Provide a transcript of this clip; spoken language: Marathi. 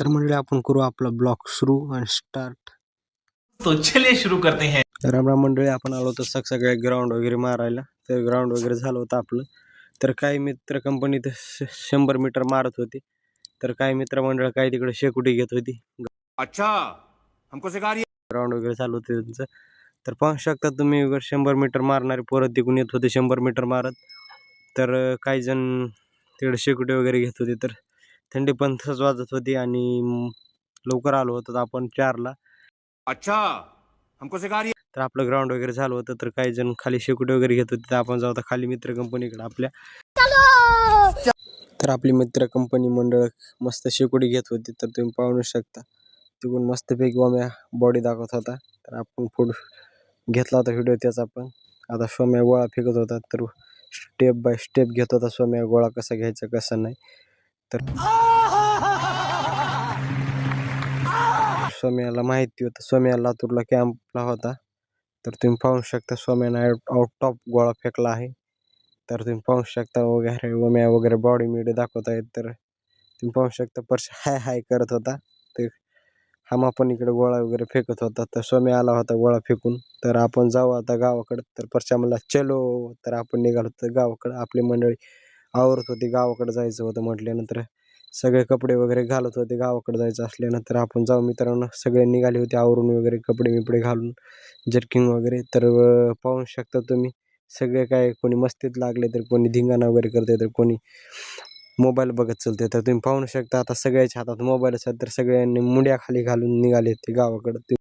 तर म्हणले आपण करू आपला ब्लॉग सुरू आणि स्टार्ट. तो चलिए शुरू करते हैं. राम राम मंडळी, आपण आलो होतो सगळ्या ग्राउंड वगैरे मारायला. तर ग्राउंड वगैरे झालं होतं आपलं. तर काही मित्र कंपनीत 100 मीटर मारत होते. तर काही मित्रमंडळ काही तिकडे शेकोटी घेत होती. अच्छा, हमको सिखा रही है. ग्राउंड वगैरे चालू होते त्यांचं. तर पाहू शकता तुम्ही 100 मीटर मारणारे परत तिकडून येत होते 100 मीटर मारत. तर काही जण तिकडे शेकोटी वगैरे घेत होते. तर थंडी पण तसंच वाजत होती आणि लवकर आलो होतो आपण 4ला. अच्छा, हमको सिखा रही है. तर आपलं ग्राउंड वगैरे झालं होतं. तर काही जण खाली शेकोटी वगैरे घेत होते. तर आपण जाऊ आता खाली मित्र कंपनीकडे आपल्या. तर आपली मित्र कंपनी मंडळ मस्त शेकोटी घेत होती. तर तुम्ही पाहू शकता तिकडून मस्तपैकी ओम्या बॉडी दाखवत होता. तर आपण फोटो घेतला होता व्हिडिओ त्याचा पण. आता सोम्या गोळा फेकत होता. तर स्टेप बाय स्टेप घेत होता सोम्या गोळा कसा घ्यायचा कसा नाही. तर सोम्याला माहिती होतं. सोम्या लातूरला कॅम्पला होता. तर तुम्ही पाहू शकता सोम्यानं आउट ऑफ गोळा फेकला आहे. तर तुम्ही पाहू शकता वगैरे ओम्या वगैरे बॉडी मीडिया दाखवत आहेत. तर तुम्ही पाहू शकता परश हाय हाय करत होता. तर हा पण इकडे गोळा वगैरे फेकत होता. तर सोम्या आला होता गोळा फेकून. तर आपण जाऊ आता गावाकडं. तर परशा म्हणला चलो. तर आपण निघालो तर गावाकडं. आपली मंडळी आवरत होती, गावाकडे जायचं होतं म्हटल्यानंतर सगळे कपडे वगैरे घालत होते. गावाकडे जायचं असल्यानंतर आपण जाऊ मित्रांनो. सगळे निघाले होते आवरून वगैरे कपडे बिपडे घालून जर्किंग वगैरे. तर पाहू शकता तुम्ही सगळे काय कोणी मस्तीत लागले तर कोणी धिंगाणा वगैरे करते तर कोणी मोबाईल बघत चलते. तर तुम्ही पाहू शकता आता सगळ्याच्या हातात मोबाईल असेल तर सगळ्यांनी मुंड्या खाली घालून निघाले ते गावाकडं.